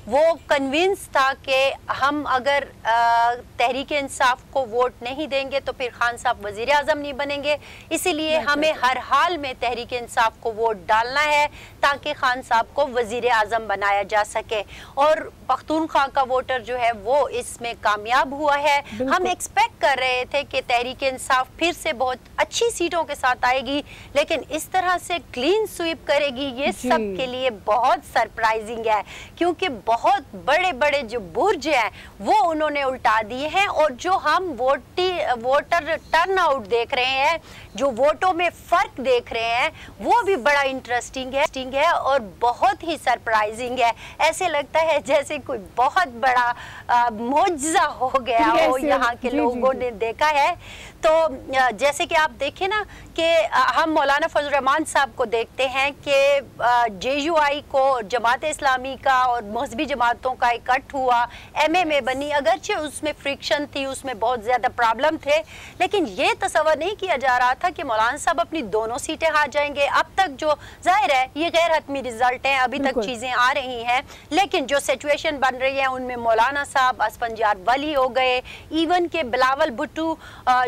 वो कन्विंस था कि हम अगर तहरीक इंसाफ को वोट नहीं देंगे तो फिर खान साहब वजीर आजम नहीं बनेंगे, इसीलिए हमें हर हाल में तहरीक इंसाफ को वोट डालना है ताकि खान साहब को वजीर आजम बनाया जा सके। और पख्तूनख्वा का वोटर जो है वो इसमें कामयाब हुआ है। हम एक्सपेक्ट कर रहे थे कि तहरीक इंसाफ फिर से बहुत अच्छी सीटों के साथ आएगी, लेकिन इस तरह से क्लीन स्वीप करेगी ये सबके लिए बहुत सरप्राइजिंग है, क्योंकि बहुत बड़े बड़े जो बुर्ज हैं वो उन्होंने उल्टा दिए हैं। और जो हम वोटर टर्नआउट देख रहे हैं, जो वोटों में फर्क देख रहे हैं, वो भी बड़ा इंटरेस्टिंग है और बहुत ही सरप्राइजिंग है। ऐसे लगता है जैसे कोई बहुत बड़ा मौजज़ा हो गया हो यहाँ के लोगों ने देखा है। तो जैसे कि आप देखें ना कि हम मौलाना फजल रहमान साहब को देखते हैं कि JUI को जमात इस्लामी का और मजहबी जमातों का इकट्ठ हुआ, MMA बनी, अगरचे उसमें फ्रिक्शन थी, उसमें बहुत ज़्यादा प्रॉब्लम थे, लेकिन ये तस्वर नहीं किया जा रहा था कि मौलाना साहब अपनी दोनों सीटें हार जाएंगे। अब तक जो जाहिर है ये गैर हतमी रिजल्ट हैं, अभी तक चीज़ें आ रही हैं, लेकिन जो सिचुएशन बन रही है उनमें मौलाना साहब असफंजार वली हो गए, इवन के बिलावल भुट्टो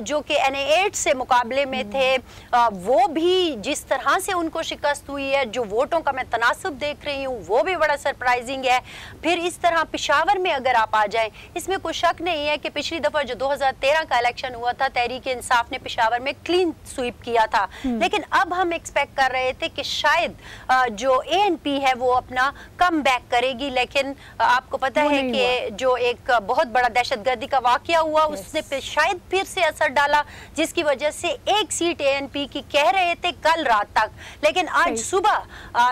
जो कि NA8 से मुकाबले में थे, वो भी जिस तरह से उनको शिकस्त हुई है, जो वोटों का मैं तनासुब देख रही हूँ वो भी बड़ा सरप्राइजिंग है। फिर इस तरह पेशावर में अगर आप आ जाएं, इसमें कोई शक नहीं है कि पिछली दफ़ा जो 2013 का इलेक्शन हुआ था तहरीक इंसाफ ने पेशावर में क्लीन स्वीप किया था, लेकिन अब हम एक्सपेक्ट कर रहे थे कि शायद जो ANP है वो अपना कम बैक करेगी, लेकिन आपको पता है कि जो एक बहुत बड़ा दहशतगर्दी का वाकया हुआ उसने शायद फिर से असर डाला, जिसकी वजह से एक सीट ANP की कह रहे थे कल रात तक, लेकिन आज सुबह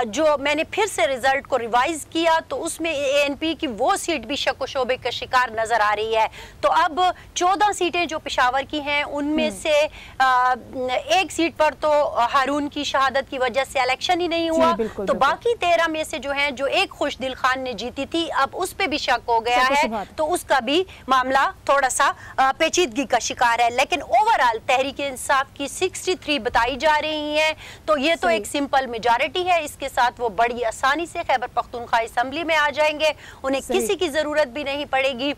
जो मैंने फिर से रिजल्ट को रिवाइज किया तो उसमें ANP की वो सीट भी शक व शोबे का शिकार नजर आ रही है। तो अब 14 सीटें जो पेशावर की हैं उनमें से एक सीट पर तो हारून की शहादत की वजह से इलेक्शन ही नहीं हुआ, तो बाकी 13 में से जो हैं, जो एक खुशदिल खान ने जीती थी, अब उस पे भी शक हो गया है, तो उसका भी मामला थोड़ा सा पेचीदगी का शिकार है। लेकिन ओवरऑल तहरीक इंसाफ की 63 बताई जा रही हैं, तो ये तो एक सिंपल मेजॉरिटी है, इसके साथ वो बड़ी आसानी से खैबर पख्तूनख्वा असेंबली में आ जाएंगे, उन्हें किसी की जरूरत भी नहीं पड़ेगी।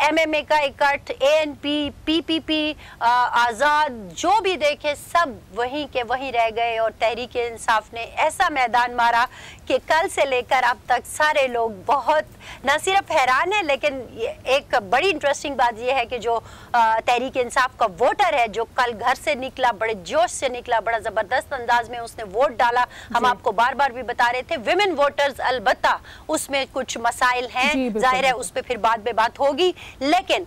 MMA का इकट्ठ, ANP, PPP, आजाद, जो भी देखे सब वहीं के वहीं रह गए और तहरीक इंसाफ ने ऐसा मैदान मारा कि कल से लेकर अब तक सारे लोग बहुत न सिर्फ हैरान है, लेकिन एक बड़ी इंटरेस्टिंग बात यह है कि जो तहरीक इंसाफ का वोटर है जो कल घर से निकला, बड़े जोश से निकला, बड़ा जबरदस्त अंदाज में उसने वोट डाला। हम आपको बार बार भी बता रहे थे विमेन वोटर्स अलबत्ता उसमें कुछ मसाइल हैं, जाहिर है उस पर फिर बाद में बात होगी, लेकिन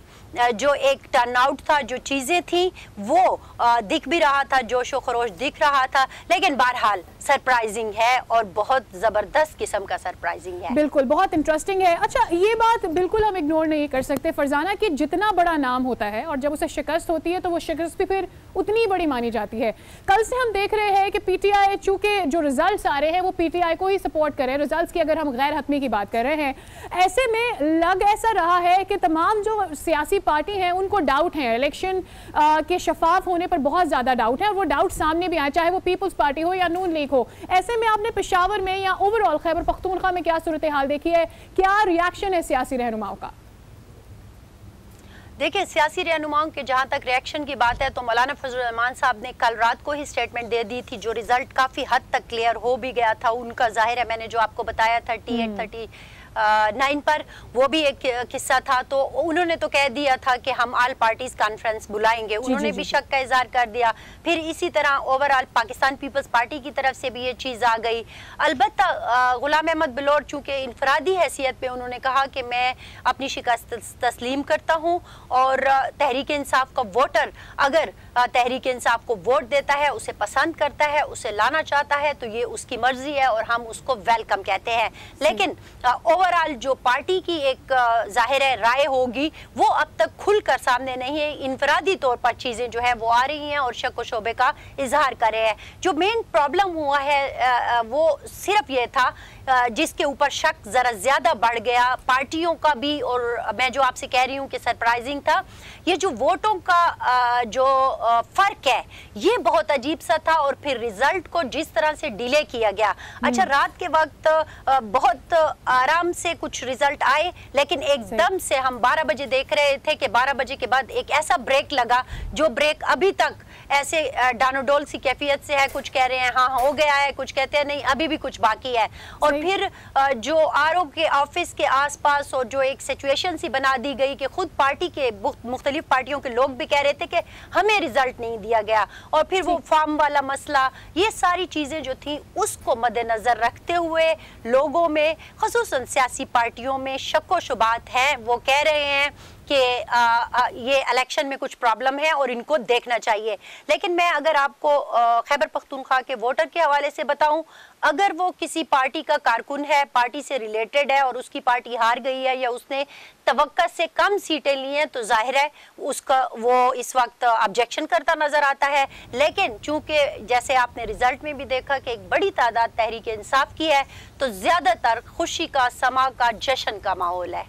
जो एक टर्नआउट था, जो चीजें थी वो दिख भी रहा था, जोश व खरोश दिख रहा था, लेकिन बहरहाल सरप्राइजिंग है और बहुत जबरदस्त किस्म का सरप्राइजिंग है। बिल्कुल, बहुत इंटरेस्टिंग है। अच्छा, ये बात बिल्कुल हम इग्नोर नहीं कर सकते फरजाना कि जितना बड़ा नाम होता है और जब उसे शिकस्त होती है तो वो शिकस्त भी फिर उतनी बड़ी मानी जाती है। कल से हम देख रहे हैं कि PTI, चूंकि जो रिजल्ट्स आ रहे हैं वो PTI को ही सपोर्ट कर रहे हैं, रिजल्ट्स की अगर हम गैर हतमी की बात कर रहे हैं, ऐसे में लग ऐसा रहा है कि तमाम जो सियासी पार्टी हैं उनको डाउट है, इलेक्शन के शफाफ होने पर बहुत ज़्यादा डाउट है, और वो डाउट सामने भी आए, चाहे वो पीपल्स पार्टी हो या नून लीग हो। ऐसे में आपने पेशावर में या ओवरऑल खैबर पख्तूनख्वा में क्या सूरत हाल देखी है, क्या रिएक्शन है सियासी रहनुमाओं का? देखिए, सियासी रहनुमाओं के जहाँ तक रिएक्शन की बात है तो मौलाना फजल रहमान साहब ने कल रात को ही स्टेटमेंट दे दी थी, जो रिजल्ट काफ़ी हद तक क्लियर हो भी गया था उनका, जाहिर है मैंने जो आपको बताया 38-39 पर वो भी एक किस्सा था, तो उन्होंने तो कह दिया था कि हम ऑल पार्टीज कॉन्फ्रेंस बुलाएंगे, उन्होंने भी शक का इजहार कर दिया। फिर इसी तरह ओवरऑल पाकिस्तान पीपल्स पार्टी की तरफ से भी ये चीज़ आ गई। अलबत्ता गुलाम अहमद बलोच चूँकि इनफरादी हैसियत पे उन्होंने कहा कि मैं अपनी शिकस्त तस्लीम करता हूँ और तहरीक इंसाफ का वोटर अगर तहरीक इंसाफ को वोट देता है, उसे पसंद करता है, उसे लाना चाहता है, तो ये उसकी मर्जी है और हम उसको वेलकम कहते हैं। लेकिन ओवरऑल जो पार्टी की एक जाहिर है राय होगी वो अब तक खुलकर सामने नहीं है, इनफरादी तौर पर चीज़ें जो है वो आ रही हैं और शक व शोबे का इजहार कर रहे हैं। जो मेन प्रॉब्लम हुआ है वो सिर्फ ये था जिसके ऊपर शक जरा ज्यादा बढ़ गया पार्टियों का भी। और मैं जो आपसे कह रही हूँ कि सरप्राइजिंग था, ये जो वोटों का जो फर्क है ये बहुत अजीब सा था। और फिर रिजल्ट को जिस तरह से डिले किया गया, अच्छा रात के वक्त बहुत आराम से कुछ रिजल्ट आए, लेकिन एकदम से हम 12 बजे देख रहे थे कि 12 बजे के बाद एक ऐसा ब्रेक लगा, जो ब्रेक अभी तक ऐसे डानोडोल सी कैफियत से है। कुछ कह रहे हैं हाँ हो गया है, कुछ कहते हैं नहीं अभी भी कुछ बाकी है। और फिर जो आरओ के ऑफिस के आसपास और जो एक सिचुएशन सी बना दी गई कि खुद पार्टी के मुख्तलिफ पार्टियों के लोग भी कह रहे थे कि हमें रिजल्ट नहीं दिया गया। और फिर वो फॉर्म वाला मसला, ये सारी चीजें जो थी उसको मद्देनजर रखते हुए लोगों में, खसूसन सियासी पार्टियों में शक व शुबात हैं। वो कह रहे हैं कि ये इलेक्शन में कुछ प्रॉब्लम है और इनको देखना चाहिए। लेकिन मैं अगर आपको खैबर पख्तूनख्वा के वोटर के हवाले से बताऊं, अगर वो किसी पार्टी का कारकुन है, पार्टी से रिलेटेड है और उसकी पार्टी हार गई है या उसने तवक्का से कम सीटें ली हैं, तो जाहिर है उसका वो इस वक्त ऑब्जेक्शन करता नजर आता है। लेकिन चूंकि जैसे आपने रिजल्ट में भी देखा कि एक बड़ी तादाद तहरीक इंसाफ की है, तो ज्यादातर खुशी का, समा का, जश्न का माहौल है।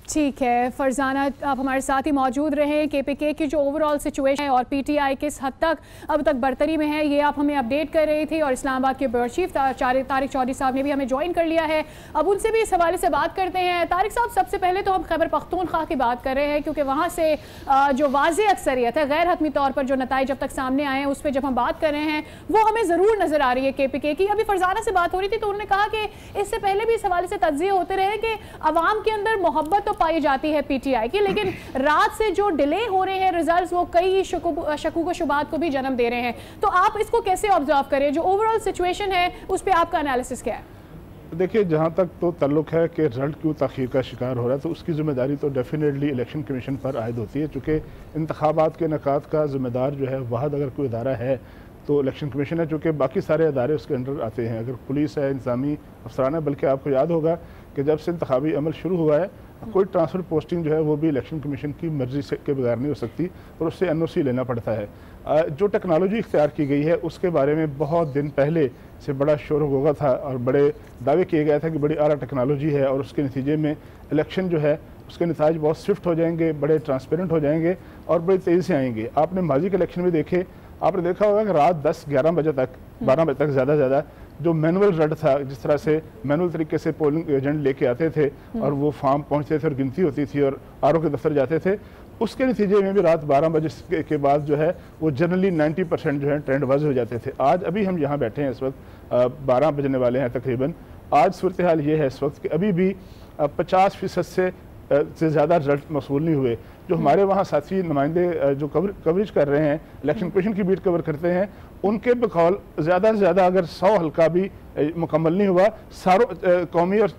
ठीक है फरजाना, आप हमारे साथ ही मौजूद रहे। केपीके की जो ओवरऑल सिचुएशन है और पीटीआई किस हद तक अब तक बरतरी में है, ये आप हमें अपडेट कर रही थी। और इस्लामाबाद के ब्यूरो चीफ तारिक चौधरी साहब ने भी हमें ज्वाइन कर लिया है। अब उनसे भी इस हवाले से बात करते हैं। तारिक साहब, सबसे पहले तो हम खैबर पख्तूनख्वा की बात कर रहे हैं, क्योंकि वहाँ से जो वाज़ेह अक्सरियत है, गैर हतमी तौर पर जो नताइज अब तक सामने आए हैं उस पर जब हम बात कर रहे हैं वो हमें ज़रूर नज़र आ रही है केपीके की। अभी फरजाना से बात हो रही थी तो उन्होंने कहा कि इससे पहले भी इस हवाले से तज्ज़िये होते रहे कि अवाम के अंदर मोहब्बत तो पाई जाती है पीटीआई की, लेकिन रात से जो डिले हो रहे हैं रिजल्ट्स, वो कई शकूक व शुबात को भी जन्म दे रहे हैं। तो आप इसको कैसे ऑब्जर्व करें, जो ओवरऑल सिचुएशन है उस पर आपका एनालिसिस क्या है? देखिए, जहाँ तक तो ताल्लुक है कि रिजल्ट क्यों ताख़ीर का शिकार हो रहा है, तो उसकी ज़िम्मेदारी तो डेफिनेटली इलेक्शन कमीशन पर आयद होती है। चूँकि इंतखाबात के इनेकाद का ज़िम्मेदार जो है वाहद अगर कोई इदारा है तो इलेक्शन कमीशन है, चूँकि बाकी सारे इदारे उसके अंडर आते हैं। अगर पुलिस है, इंतज़ामी अफसरान है, बल्कि आपको याद होगा कि जब से इंतखाबी अमल शुरू हुआ है कोई ट्रांसफ़र पोस्टिंग जो है वो भी इलेक्शन कमीशन की मर्ज़ी से के बगैर नहीं हो सकती और उससे एनओसी लेना पड़ता है। जो टेक्नोलॉजी इख्तियार की गई है उसके बारे में बहुत दिन पहले से बड़ा शोर होगा था और बड़े दावे किए गए थे कि बड़ी आला टेक्नोलॉजी है और उसके नतीजे में इलेक्शन जो है उसके नताज बहुत स्विफ्ट हो जाएंगे, बड़े ट्रांसपेरेंट हो जाएंगे और बड़ी तेज़ी से आएंगे। आपने माजी के इलेक्शन में देखे, आपने देखा होगा कि रात 10-11 बजे तक, 12 बजे तक ज़्यादा जो मैनुअल रड था, जिस तरह से मैनुअल तरीके से पोलिंग एजेंट लेके आते थे और वो फार्म पहुंचते थे और गिनती होती थी और आरओ के दफ्तर जाते थे, उसके नतीजे में भी रात 12 बजे के बाद जो है वो जनरली 90% जो है ट्रेंड वाज़ हो जाते थे। आज अभी हम यहाँ बैठे हैं, इस वक्त 12 बजने वाले हैं तकरीबन। आज सूरत हाल ये है इस वक्त कि अभी भी 50% से ज़्यादा रिजल्ट मसूल नहीं हुए। जो हमारे वहाँ साथी नुमाइंदे जो कवरेज कर रहे हैं, इलेक्शन कमीशन की बीट कवर करते हैं, उनके बकौल ज़्यादा से ज़्यादा अगर 100 हल्का भी मुकम्मल नहीं हुआ सारों कौमी और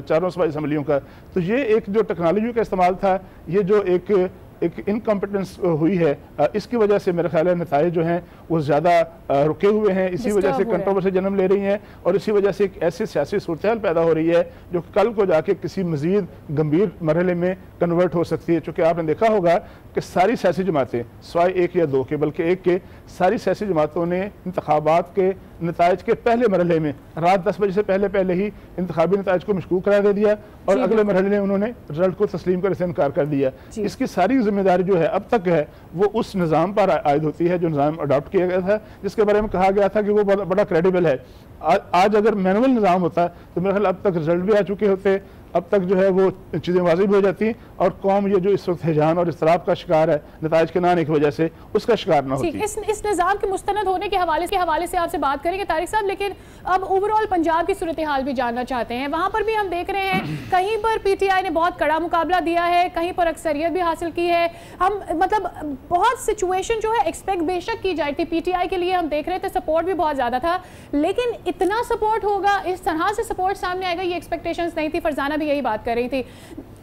चारों सूबाई असम्बलियों का, तो ये एक जो टेक्नोलॉजी का इस्तेमाल था, ये जो एक इनकम्पिटेंस हुई है, इसकी वजह से मेरा ख्याल है नताइज जो हैं वो ज़्यादा रुके हुए हैं। इसी वजह से कंट्रोवर्सी जन्म ले रही हैं और इसी वजह से एक ऐसी सियासी सूरत हाल पैदा हो रही है जो कल को जाके किसी मजीद गंभीर मरहले में कन्वर्ट हो सकती है। चूँकि आपने देखा होगा कि सारी सियासी जमातें, सिवाय एक या दो के, बल्कि एक के, सारी सियासी जमातों ने इंतखाबात के नताइज के पहले मरहले में रात 10 बजे से पहले ही इंतखाबी नताइज को मशकूक करार दे दिया और अगले मरहले में उन्होंने रिजल्ट को तस्लीम करने से इनकार कर दिया। इसकी सारी जिम्मेदारी जो है अब तक है वो उस निज़ाम पर आयद होती है जो निज़ाम अडॉप्ट किया गया था, जिसके बारे में कहा गया था कि वो बड़ा क्रेडिबल है। आज अगर मैनुअल निज़ाम होता तो मेरे ख्याल अब तक रिजल्ट भी आ चुके होते, अब तक जो है वो चीज़ें वाज़िब हो जाती और कौम ये जो इस वक्त हिजान और इसराब का शिकार है नताइज के ना आने की वजह से, उसका शिकार ना होती। इस निज़ाम के मुस्तनद होने के हवाले से आपसे बात करेंगे तारिक साहब, लेकिन अब ओवरऑल पंजाब की सूरत हाल भी जानना चाहते हैं। वहाँ पर भी हम देख रहे हैं कहीं पर पीटीआई ने बहुत कड़ा मुकाबला दिया है, कहीं पर अक्सरियत भी हासिल की है। हम मतलब बहुत सिचुएशन जो है एक्सपेक्ट बेशक की जाती थी पीटीआई के लिए, हम देख रहे थे सपोर्ट भी बहुत ज़्यादा था, लेकिन इतना सपोर्ट होगा, इस तरह से सपोर्ट सामने आएगा, ये एक्सपेक्टेशंस नहीं थी। फरजाना भी यही बात कर रही थी।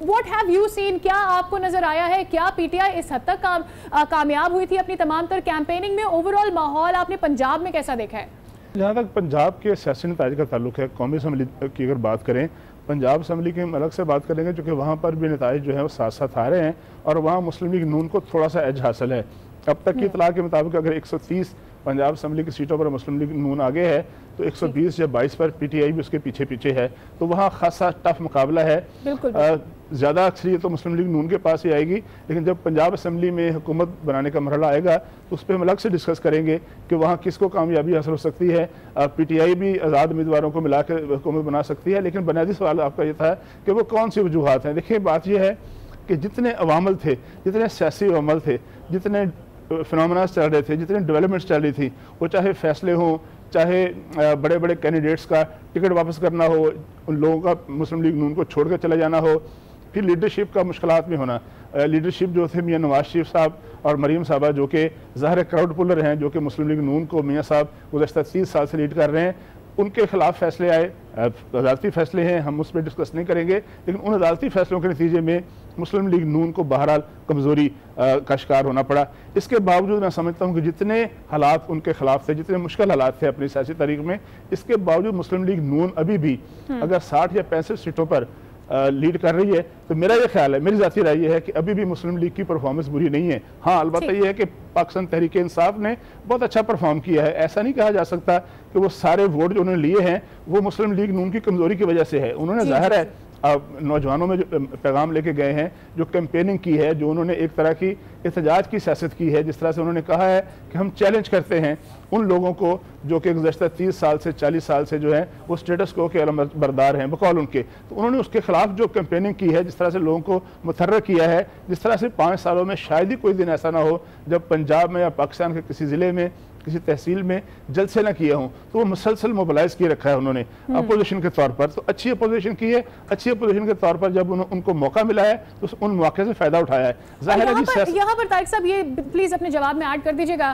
What have you seen? क्या आपको नजर आया है, क्या पीटीआई इस हद तक कामयाब हुई थी अपनी तमाम तर कैंपेनिंग में? ओवरऑल माहौल आपने पंजाब में कैसा देखा है? जहाँ तक पंजाब के सियासी नताइज का ताल्लुक है, कौमी असम्बली की अगर बात करें, पंजाब असम्बली की हम अलग से बात करेंगे क्योंकि वहाँ पर भी नताइज जो है वो साथ साथ आ रहे हैं और वहाँ मुस्लिम लीग नून को थोड़ा सा एज हासिल है। अब तक की इतला के मुताबिक अगर 130 पंजाब असम्बली की सीटों पर मुस्लिम लीग नून आगे है, तो 120 या 22 पर पीटीआई भी उसके पीछे पीछे है, तो वहाँ खासा टफ मुकाबला है। ज़्यादा अक्सरियत तो मुस्लिम लीग नून के पास ही आएगी, लेकिन जब पंजाब असम्बली में हुकूमत बनाने का मरहला आएगा तो उस पर हम अलग से डिस्कस करेंगे कि वहाँ किसको कामयाबी हासिल हो सकती है। पीटीआई भी आज़ाद उम्मीदवारों को मिला कर हुकूमत बना सकती है, लेकिन बुनियादी सवाल आपका ये था कि वो कौन सी वजूहात हैं। देखिए, बात यह है कि जितने अवामल थे, जितने सियासी अवामल थे, जितने फिनोमेनास चल रहे थे, जितने डेवलपमेंट्स चल रही थी, वो चाहे फैसले हों, चाहे बड़े बड़े कैंडिडेट्स का टिकट वापस करना हो, उन लोगों का मुस्लिम लीग नून को छोड़ कर चला जाना हो, फिर लीडरशिप का मुश्किलात में होना। लीडरशिप जो थे मियाँ नवाज शरीफ साहब और मरीम साहबा, जो कि ज़ाहिर क्राउड पुलर हैं, जो कि मुस्लिम लीग नून को मियाँ साहब गुज़श्ता 30 साल से लीड कर रहे हैं, उनके खिलाफ फैसले आए। अदालती फैसले हैं, हम उस पर डिस्कस नहीं करेंगे, लेकिन उन अदालती फैसलों के नतीजे में मुस्लिम लीग नून को बहरहाल कमज़ोरी का शिकार होना पड़ा। इसके बावजूद मैं समझता हूँ कि जितने हालात उनके खिलाफ थे, जितने मुश्किल हालात थे अपनी सियासी तारीख में, इसके बावजूद मुस्लिम लीग नून अभी भी अगर 60 या 65 सीटों पर लीड कर रही है, तो मेरा ये ख्याल है, मेरी ज़ाती राय ये है कि अभी भी मुस्लिम लीग की परफॉर्मेंस बुरी नहीं है। हाँ, अलबत्ता ये है कि पाकिस्तान तहरीक इंसाफ ने बहुत अच्छा परफॉर्म किया है। ऐसा नहीं कहा जा सकता कि वो सारे वोट जो उन्होंने लिए हैं वो मुस्लिम लीग नून की कमज़ोरी की वजह से है। उन्होंने ज़ाहिर है नौजवानों में जो पैगाम लेके गए हैं, जो कैंपेनिंग की है, जो उन्होंने एक तरह की एहतजाज की सियासत की है, जिस तरह से उन्होंने कहा है कि हम चैलेंज करते हैं उन लोगों को जो कि गुज़श्ता 30 साल से 40 साल से जो है वो स्टेटस को के बरदार हैं बकौल उनके, तो उन्होंने उसके खिलाफ जो कैंपेनिंग की है, जिस तरह से लोगों को मुतहर्रिक किया है, जिस तरह से 5 सालों में शायद ही कोई दिन ऐसा ना हो जब पंजाब में या पाकिस्तान के किसी ज़िले में, किसी तहसील में जलसे ना किया हूँ, तो वो मुसलसल मोबिलाइज किए रखा है उन्होंने अपोजिशन के तौर पर। तो अच्छी अपोजिशन की है, अच्छी अपोजिशन के तौर पर जब उनको मौका मिला है तो उन मौके से फायदा उठाया है। जाहिर है यहाँ पर तारिक साहब ये प्लीज अपने जवाब में ऐड कर दीजिएगा,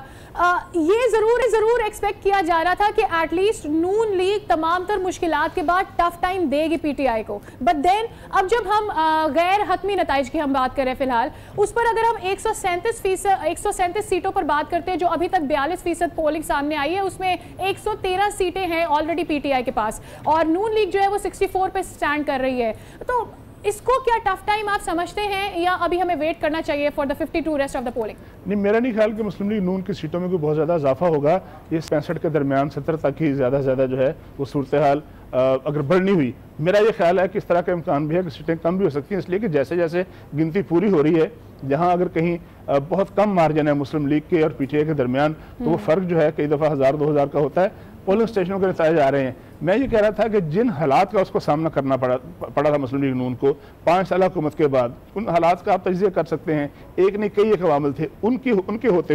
ये जरूर एक्सपेक्ट किया जा रहा था कि एटलीस्ट नून लीग तमाम तर मुश्किलात के बाद टफ टाइम देगी पीटीआई को, बट देन अब जब हम गैर हतमी नताइज की हम बात करें फिलहाल, उस पर अगर हम 137 सीटों पर बात करते हैं, जो अभी तक 42% पोलिंग सामने आई है, उसमें 113 सीटें हैं ऑलरेडी पीटीआई के पास, और नून लीग जो है वो 64 पे स्टैंड कर रही है। तो इसको क्या टफ टाइम आप समझते हैं या अभी हमें वेट करना चाहिए for the 52 rest of the polling? नहीं, मेरा नहीं ख्याल कि मुस्लिम लीग नून की सीटों में कोई बहुत ज़्यादा इजाफा होगा। ये 65 के दरमियान 70 तक ही ज़्यादा से ज़्यादा जो है वो सूरत हाल अगर बढ़नी हुई, मेरा ये ख्याल है कि इस तरह का इम्कान भी है कि सीटें कम भी हो सकती हैं, इसलिए कि जैसे जैसे गिनती पूरी हो रही है, जहाँ अगर कहीं बहुत कम मार्जिन है मुस्लिम लीग के और पीटीआई के दरमियान, तो वो फ़र्क जो है कई दफ़ा 1000-2000 का होता है। पोलिंग स्टेशनों के नतीजे आ रहे हैं। मैं ये कह रहा था कि जिन हालात का उसको सामना करना पड़ा था मुस्लिम लीग नून को 5 साल हुकूमत के बाद, उन हालात का आप तजिया कर सकते हैं। एक नहीं कई एक अवामल थे, उनके होते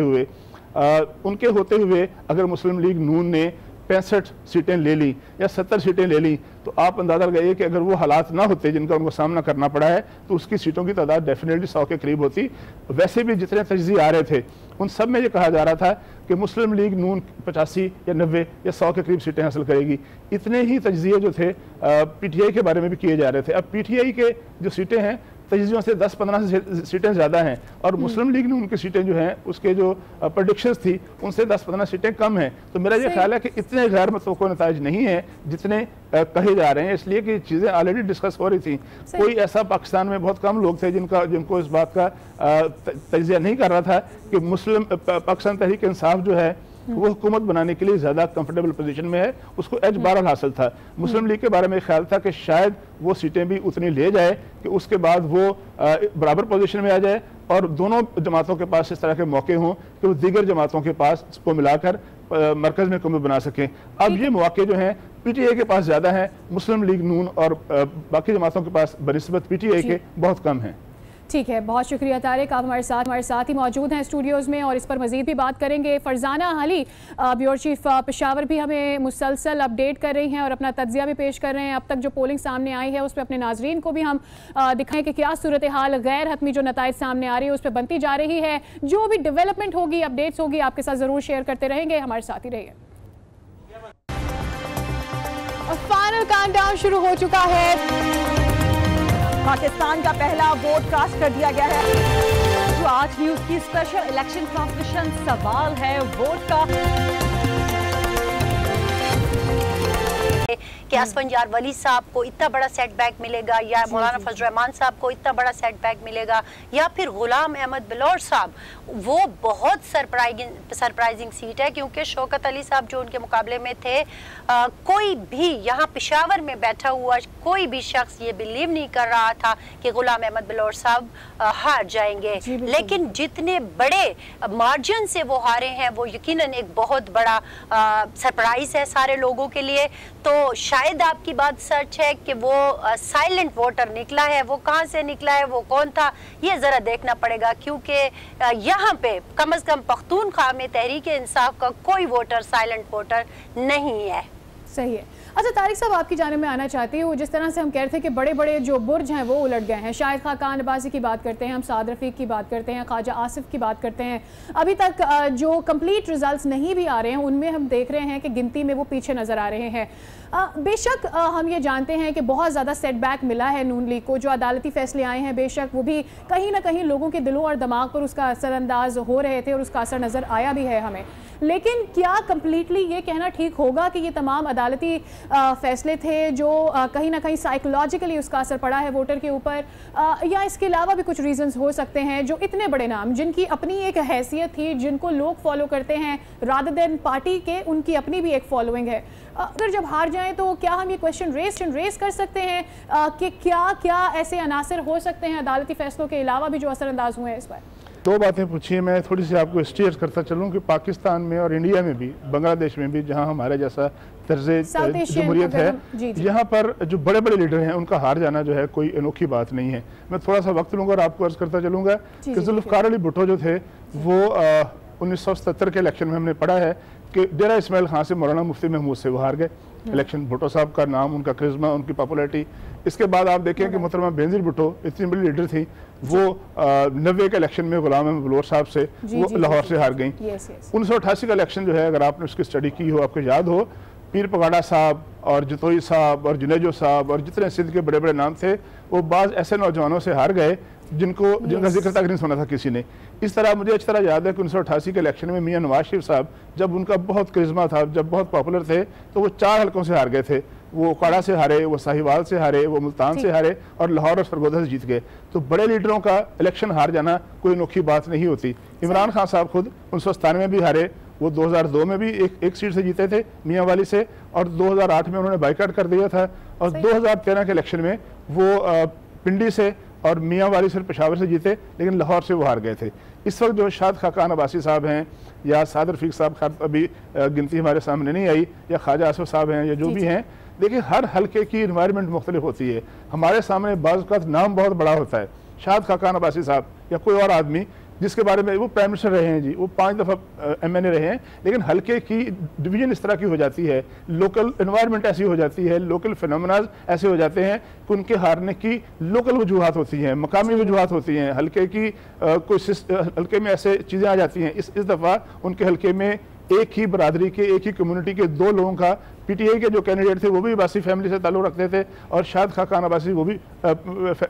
हुए अगर मुस्लिम लीग नून ने 65 सीटें ले ली या 70 सीटें ले ली, तो आप अंदाजा लगाइए कि अगर वो हालात ना होते जिनका उनको सामना करना पड़ा है, तो उसकी सीटों की तादाद डेफिनेटली 100 के करीब होती। वैसे भी जितने तजज़िये आ रहे थे उन सब में ये कहा जा रहा था कि मुस्लिम लीग नून 85 या 90 या 100 के करीब सीटें हासिल करेगी। इतने ही तजज़िये जो थे पीटीआई के बारे में भी किए जा रहे थे। अब पीटीआई के जो सीटें हैं तजज़ियों से 10-15 सीटें ज़्यादा हैं, और मुस्लिम लीग नून की सीटें जो हैं उसके जो प्रेडिक्शंस थी उनसे 10-15 सीटें कम हैं। तो मेरा ये ख्याल है कि इतने गैर मुतवक्को नताइज नहीं है जितने कहे जा रहे हैं, इसलिए कि चीज़ें ऑलरेडी डिस्कस हो रही थी। कोई ऐसा पाकिस्तान में बहुत कम लोग थे जिनको इस बात का तजज़िया नहीं कर रहा था कि मुस्लिम पाकिस्तान तहरीक इंसाफ जो है वो हुकूमत बनाने के लिए ज़्यादा कंफर्टेबल पोजीशन में है, उसको एज बहरहाल हासिल था। मुस्लिम लीग के बारे में ख्याल था कि शायद वो सीटें भी उतनी ले जाए कि उसके बाद वो बराबर पोजीशन में आ जाए, और दोनों जमातों के पास इस तरह के मौके हों कि वो दीगर जमातों के पास इसको मिलाकर मरकज़ में हुकूमत बना सकें। अब ये मौके जो हैं पीटीआई के पास ज़्यादा हैं, मुस्लिम लीग नून और बाकी जमातों के पास बनिस्बत पीटीआई के बहुत कम हैं। ठीक है, बहुत शुक्रिया तारिक, आप हमारे साथ ही मौजूद हैं स्टूडियोज़ में, और इस पर मज़ीद भी बात करेंगे। फरजाना अली ब्यूरो चीफ पेशावर भी हमें मुसलसल अपडेट कर रही हैं और अपना तज्जिया भी पेश कर रहे हैं। अब तक जो पोलिंग सामने आई है उस पर अपने नाजरीन को भी हम दिखाएं कि क्या सूरत हाल गैर हतमी जो नताइज सामने आ रही है उस पर बनती जा रही है। जो भी डेवलपमेंट होगी, अपडेट्स होगी, आपके साथ ज़रूर शेयर करते रहेंगे। हमारे साथ ही रहिए। और फाइनल काउंटडाउन शुरू हो चुका है। पाकिस्तान का पहला वोट कास्ट कर दिया गया है। जो आज न्यूज की स्पेशल इलेक्शन ट्रांसमिशन सवाल है वोट का। कि असफंजार वली साहब को इतना बड़ा सेटबैक मिलेगा या मौलाना फजल रहमान साहब को इतना बड़ा सेटबैक मिलेगा या फिर गुलाम अहमद बिलौर साहब, वो बहुत सरप्राइजिंग सीट है क्योंकि शौकत अली साहब जो उनके मुकाबले में थे, कोई भी यहाँ पेशावर में बैठा हुआ कोई भी शख्स ये बिलीव नहीं कर रहा था कि गुलाम अहमद बिलौर साहब हार जाएंगे, लेकिन जितने बड़े मार्जिन से वो हारे हैं वो यकीनन एक बहुत बड़ा सरप्राइज है सारे लोगों के लिए। तो शायद आपकी बात सच है कि वो साइलेंट वोटर निकला है, वो कहाँ से निकला है, वो कौन था, ये ज़रा देखना पड़ेगा क्योंकि यहाँ पे कम से कम पख्तूनख्वा में तहरीक इंसाफ का कोई वोटर साइलेंट वोटर नहीं है। सही है। अच्छा तारिक साहब, आपकी जानिब में आना चाहती हूँ। जिस तरह से हम कह रहे थे कि बड़े बड़े जो बुर्ज हैं वो उलट गए हैं, शाहिद खाकान अब्बासी की बात करते हैं, हम साद रफ़ीक की बात करते हैं, ख्वाजा आसिफ की बात करते हैं, अभी तक जो कंप्लीट रिजल्ट्स नहीं भी आ रहे हैं उनमें हम देख रहे हैं कि गिनती में वो पीछे नज़र आ रहे हैं। बेशक हम ये जानते हैं कि बहुत ज़्यादा सेटबैक मिला है नून लीग को, जो अदालती फैसले आए हैं बेशक वो भी कहीं ना कहीं लोगों के दिलों और दिमाग पर उसका असरअंदाज हो रहे थे और उसका असर नज़र आया भी है हमें, लेकिन क्या कंप्लीटली ये कहना ठीक होगा कि ये तमाम अदालती फैसले थे जो कहीं ना कहीं साइकोलॉजिकली उसका असर पड़ा है वोटर के ऊपर, या इसके अलावा भी कुछ रीजंस हो सकते हैं जो इतने बड़े नाम जिनकी अपनी एक हैसियत थी, जिनको लोग फॉलो करते हैं रादर देन पार्टी के, उनकी अपनी भी एक फॉलोइंग है, अगर जब हार जाएं तो क्या हम ये क्वेश्चन रेस कर सकते हैं कि क्या क्या ऐसे अनासर हो सकते हैं अदालती फैसलों के अलावा भी जो असरअंदाज हुए हैं इस पर? दो बातें पूछी हैं, मैं थोड़ी सी आपको स्टेयर करता चलूँ कि पाकिस्तान में और इंडिया में भी, बांग्लादेश में भी, जहाँ हमारे जैसा तर्ज़े जमहूरियत है, यहाँ पर जो बड़े बड़े लीडर हैं उनका हार जाना जो है कोई अनोखी बात नहीं है। मैं थोड़ा सा वक्त लूँगा और आपको अर्ज़ करता चलूँगा कि जुल्फ़िकार अली भुट्टो जो थे वो 1977 के इलेक्शन में हमने पढ़ा है कि डेरा इस्माइल खान से मौलाना मुफ्ती महमूद से वो हार गए इलेक्शन। भुट्टो साहब का नाम, उनका करिश्मा, उनकी पॉपुलैरिटी, इसके बाद आप देखें कि मोहतरमा बेनज़ीर भुट्टो इतनी बड़ी लीडर थी, वो 90 के इलेक्शन में गुलाम अहमद बिलौर साहब से वो लाहौर से हार गई। 1988 का इलेक्शन जो है, अगर आपने उसकी स्टडी की हो, आपको याद हो, पीर पगाड़ा साहब और जतोई साहब और जुनेजो साहब और जितने सिंध के बड़े बड़े नाम थे वो बाज़ ऐसे नौजवानों से हार गए जिनका जिक्र तक नहीं सुना था किसी ने। इस तरह मुझे अच्छी तरह याद है कि 1988 के इलेक्शन में मियां नवाज शरीफ साहब, जब उनका बहुत करिश्मा था, जब बहुत पॉपुलर थे, तो वो 4 हलकों से हार गए थे। वो काड़ा से हारे, वो साहिवाल से हारे, वो मुल्तान से हारे और लाहौर और सरगोदा से जीत गए। तो बड़े लीडरों का इलेक्शन हार जाना कोई अनोखी बात नहीं होती। इमरान खान साहब खुद 1997 में भी हारे, वो 2002 में भी एक सीट से जीते थे मियाँ वाली से, और 2008 में उन्होंने बाइकाट कर दिया था, और 2013 के इलेक्शन में वो पिंडी से और मियाँ वाली सिर्फ पेशावर से जीते, लेकिन लाहौर से वो हार गए थे। इस वक्त जो शाहिद खाकान अब्बासी साहब हैं या साद रफ़ीक साहब, खैर अभी गिनती हमारे सामने नहीं आई, या ख्वाजा आसिफ साहब हैं या जो भी हैं, देखिए हर हल्के की इन्वायरमेंट मुख्तलिफ होती है। हमारे सामने बाज़ का नाम बहुत बड़ा होता है, शाहिद खाकान अब्बासी साहब या कोई और आदमी जिसके बारे में वो प्राइम मिनिस्टर रहे हैं जी, वो 5 दफ़ा MNA रहे हैं, लेकिन हल्के की डिवीजन इस तरह की हो जाती है, लोकल इन्वायरमेंट ऐसी हो जाती है, लोकल फिनोमेनाज ऐसे हो जाते हैं कि उनके हारने की लोकल वजूहात होती हैं, मकामी वजूहात होती हैं, हल्के की कोई हल्के में ऐसे चीज़ें आ जाती हैं। इस दफ़ा उनके हल्के में एक ही बरादरी के, एक ही कम्युनिटी के 2 लोगों का, PTI के जो कैंडिडेट थे वो भी अब्बासी फैमिली से ताल्लुक़ रखते थे, और शाहिद खाकान अब्बासी वो भी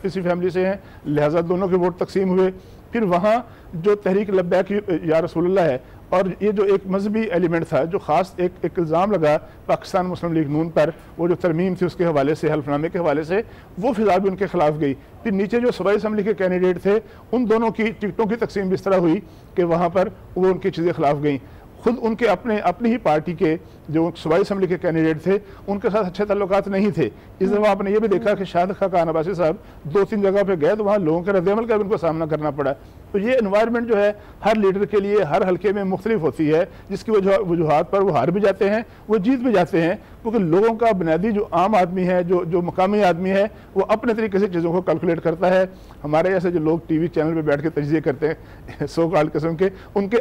इसी फैमिली से हैं, लिहाजा दोनों के वोट तकसीम हुए। फिर वहाँ जो तहरीक लब्बैक या रसूलुल्लाह है, और ये जो एक मजहबी एलिमेंट था, जो ख़ास एक इल्ज़ाम लगा पाकिस्तान मुस्लिम लीग नून पर, वो जो तरमीम थी उसके हवाले से, हल्फनामे के हवाले से, वो फिजा भी उनके खिलाफ गई। फिर नीचे जो सूबाई असम्बली के कैंडिडेट थे, उन दोनों की टिकटों की तकसीम भी इस तरह हुई कि वहाँ पर वो उनकी चीज़ें खिलाफ गई। खुद उनके अपनी ही पार्टी के जो सूबाई असम्बली के कैंडिडेट थे उनके साथ अच्छे ताल्लुकात नहीं थे। इस दफ़ा आपने ये भी देखा कि शाहिद खाकान अब्बासी साहब 2-3 जगह पे गए तो वहाँ लोगों के रद्द-ए-अमल का भी उनको सामना करना पड़ा। तो ये इन्वायरमेंट जो है हर लीडर के लिए हर हल्के में मुख्तलिफ होती है, जिसकी वजूहात पर वो हार भी जाते हैं, वो जीत भी जाते हैं, क्योंकि लोगों का बुनियादी जो आम आदमी है, जो मकामी आदमी है, वो अपने तरीके से चीज़ों को कैलकुलेट करता है। हमारे जैसे जो लोग TV चैनल पर बैठ के तजज़िये करते हैं सो कॉल्ड किस्म के, उनके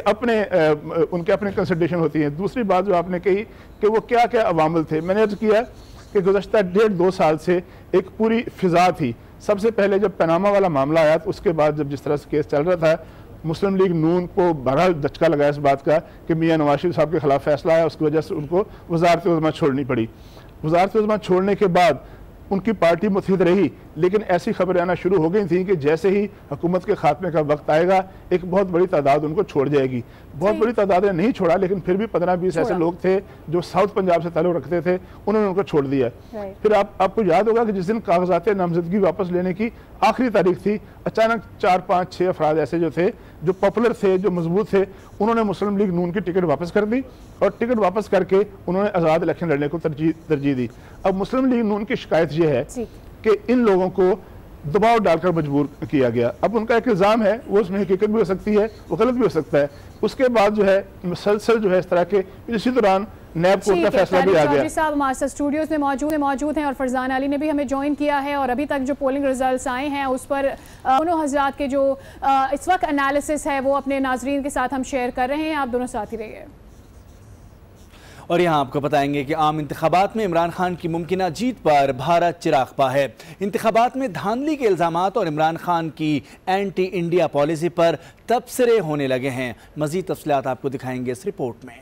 अपने कंसिडरेशन होती है। दूसरी बात जो आपने कही कि वो क्या क्या अवामिल थे, मैंने अर्ज़ किया कि गुज़श्ता 1.5-2 साल से एक पूरी फिजा थी। सबसे पहले जब पनामा वाला मामला आया तो उसके बाद जब जिस तरह से केस चल रहा था, मुस्लिम लीग नून को बड़ा दचका लगाया इस बात का कि मियां नवाज शरीफ साहब के खिलाफ फैसला आया, उसकी वजह से उनको वज़ारत उज़्मा छोड़नी पड़ी। वज़ारत उज़्मा छोड़ने के बाद उनकी पार्टी मुतहिद रही, लेकिन ऐसी खबरें आना शुरू हो गई थी कि जैसे ही हुकूमत के खात्मे का वक्त आएगा एक बहुत बड़ी तादाद उनको छोड़ जाएगी। बहुत बड़ी तादाद ने नहीं छोड़ा, लेकिन फिर भी 15-20 ऐसे लोग थे जो साउथ पंजाब से ताल्लुक रखते थे, उन्होंने उनको छोड़ दिया। फिर आपको याद होगा कि जिस दिन कागजात नामजदगी वापस लेने की आखिरी तारीख थी, अचानक 4-5-6 अफराद ऐसे जो थे, जो पॉपुलर थे, जो मजबूत थे, उन्होंने मुस्लिम लीग नून की टिकट वापस कर दी और टिकट वापस करके उन्होंने आज़ाद इलेक्शन लड़ने को तरजीह दी। अब मुस्लिम लीग नून की शिकायत यह है कि इन लोगों को दबाव डालकर मजबूर किया गया। अब उनका एक इल्ज़ाम है, वो उसमें हकीकत भी हो सकती है, वो गलत भी हो सकता है। उसके बाद जो है मुसलसल जो है इस तरह के, इसी दौरान नैब कोर्ट का फैसला भी आ गया। साहब हमारे स्टूडियोज में मौजूद हैं और फरजान अली ने भी हमें ज्वाइन किया है और अभी तक जो पोलिंग रिजल्ट्स आए हैं उस पर दोनों हजरात के जो इस वक्त एनालिसिस है वो अपने नाजरीन के साथ हम शेयर कर रहे हैं। आप दोनों साथ ही रहिए। और यहाँ आपको बताएंगे कि आम इंतखाबात में इमरान खान की मुमकिना जीत पर भारत चिरागपा है। इंतखाबात में धांधली के इल्ज़ामात और इमरान खान की एंटी इंडिया पॉलिसी पर तबसरे होने लगे हैं। मज़ीद तफसीलात आपको दिखाएंगे इस रिपोर्ट में।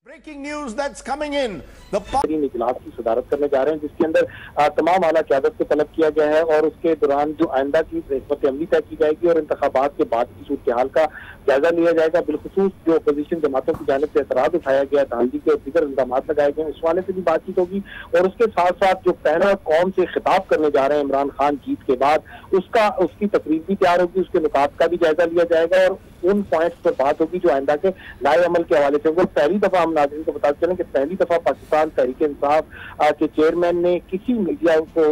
Breaking news that's coming in. The इजलास की सदारत करने जा रहे हैं, जिसके अंदर तमाम आला क़यादत को तलब किया गया है और उसके दौरान जो आइंदा की हिकमत अमली तय की जाएगी और इंतखाबात के बाद की सूरत हाल का जायजा लिया जाएगा। बिलखुसूस जो अपोजिशन जमातों की जानिब से एतराज उठाया गया, धांधली के और दीगर इल्जाम लगाए गए, उस वाले से भी बातचीत होगी और उसके साथ साथ जो पहला कौम से खिताब करने जा रहे हैं इमरान खान जीत के बाद, उसकी तकरीर भी तैयार होगी, उसके नुकात का भी जायजा लिया जाएगा और उन पॉइंट्स पर बात होगी जो आइंदा के लाए अमल के हवाले से। वो पहली दफा हम नाज़रीन को बता चलें कि पहली दफा पाकिस्तान तहरीक इंसाफ के चेयरमैन ने किसी मीडिया को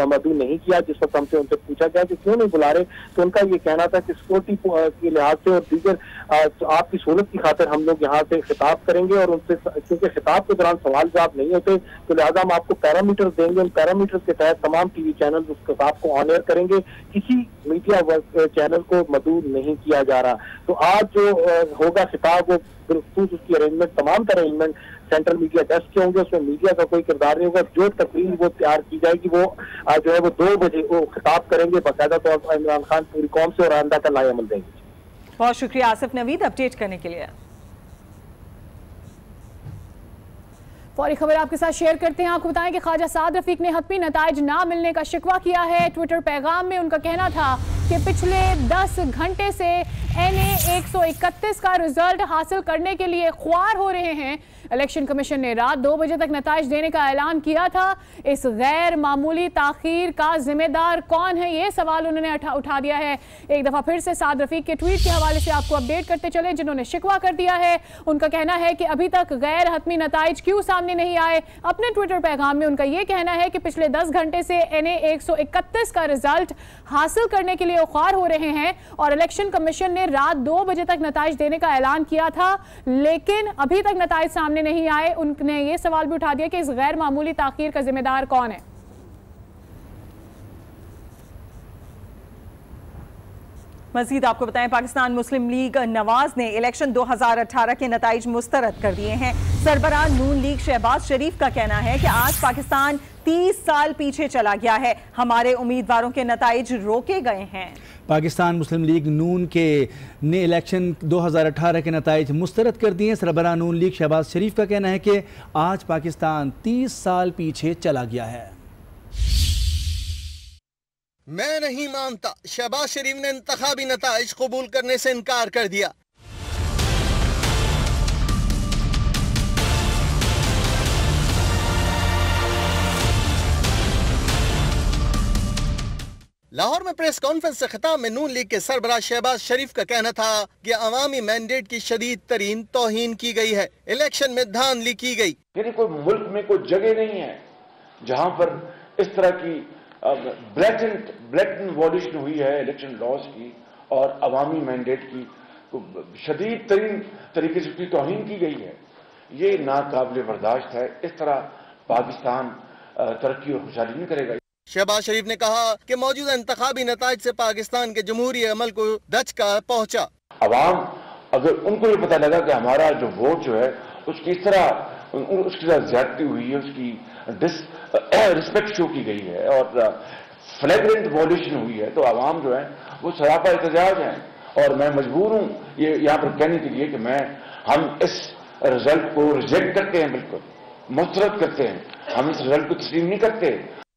मदऊ नहीं किया। जिस वक्त हमसे उनसे पूछा गया कि क्यों नहीं बुला रहे, तो उनका ये कहना था कि सिक्योरिटी के लिहाज से और दीगर आपकी सहूलत की खातिर हम लोग यहाँ से खिताब करेंगे और उनसे, क्योंकि खिताब के दौरान सवाल जवाब नहीं होते, तो लिहाजा हम आपको पैरामीटर देंगे। उन पैरामीटर के तहत तमाम टीवी चैनल उस खिताब को ऑन एयर करेंगे। किसी मीडिया चैनल को मदऊ नहीं किया जा रहा। तो आज जो होगा खिताब, वो बिल्कुल उसकी अरेंजमेंट, तमाम तरह अरेंजमेंट सेंट्रल मीडिया डेस्क के होंगे, उसमें मीडिया का कोई किरदार नहीं होगा। जो तकरीर वो तैयार की जाएगी वो जो है वो 2 बजे वो खिताब करेंगे बाकायदा तौर पर इमरान खान पूरी कौम से और आइंदा का लाए अमल देंगे। बहुत शुक्रिया आसिफ नवीद अपडेट करने के लिए। फौरी खबर आपके साथ शेयर करते हैं। आपको बताएं कि ख्वाजा साद रफीक ने हतमी नताइज ना मिलने का शिकवा किया है। ट्विटर पैगाम में उनका कहना था कि पिछले 10 घंटे से NA 131 का रिजल्ट हासिल करने के लिए ख्वार हो रहे हैं। इलेक्शन कमीशन ने रात 2 बजे तक नताइज देने का ऐलान किया था। इस गैर मामूली ताखीर का जिम्मेदार कौन है, ये सवाल उन्होंने उठा दिया है। एक दफा फिर से साद रफीक के ट्वीट के हवाले से आपको अपडेट करते चले, जिन्होंने शिकवा कर दिया है। उनका कहना है कि अभी तक गैर हतमी नताइज क्यों सामने नहीं आए। अपने ट्विटर पैगाम में उनका यह कहना है कि पिछले 10 घंटे से NA 131 का रिजल्ट हासिल करने के लिए ख्वार हो रहे हैं और इलेक्शन कमीशन ने रात 2 बजे तक नताइज देने का ऐलान किया था, लेकिन अभी तक नताइज सामने नहीं आए। उन्होंने ये सवाल भी उठा दिया कि इस गैर मामूली ताखीर का जिम्मेदार कौन है। मजीद आपको बताएं, पाकिस्तान मुस्लिम लीग नवाज ने इलेक्शन 2018 के नताइज मुस्तरद कर दिए हैं। सरबराह नून लीग शहबाज शरीफ का कहना है कि आज पाकिस्तान 30 साल पीछे चला गया है, हमारे उम्मीदवारों के नताइज रोके गए हैं। पाकिस्तान मुस्लिम लीग नून के ने इलेक्शन 2018 के नताइज मुस्तरद कर दिए। सरबराह नून लीग शहबाज शरीफ का कहना है कि आज पाकिस्तान 30 साल पीछे चला गया है। मैं नहीं मानता, शहबाज शरीफ ने इंतखाबी नताइज कबूल करने से इनकार कर दिया। लाहौर में प्रेस कॉन्फ्रेंस से खिताब में नून लीग के सरबराह शहबाज शरीफ का कहना था कि अवामी मैंडेट की शदीद तरीन तौहीन की गई है, इलेक्शन में धांधली की गई। यानी कोई मुल्क में कोई जगह नहीं है जहां पर इस तरह की ब्लैटेंट वॉल्यूशन हुई है इलेक्शन लॉज की और अवामी मैंडेट की शदीद तरीन तरीके से उसकी तौहीन की गई है। ये नाकाबिल बर्दाश्त है। इस तरह पाकिस्तान तरक्की और खुशहाली नहीं करेगा। शहबाज शरीफ ने कहा कि मौजूदा इंतखाबी नताइज से पाकिस्तान के जमहूरी अमल को दचका पहुंचा। अवाम अगर उनको ये पता लगा कि हमारा जो वोट जो है उसकी इस तरह उसके साथ ज्यादती हुई है, उसकी रिस्पेक्ट शो की गई है और फ्लैग्रेंट वॉल्यूशन हुई है, तो आवाम जो है वो सरापा एहतजाज है। और मैं मजबूर हूँ ये यहाँ पर कहने के लिए कि हम इस रिजल्ट को रिजेक्ट करते हैं, बिल्कुल मुस्तरद करते हैं, हम इस रिजल्ट को तस्लीम नहीं करते।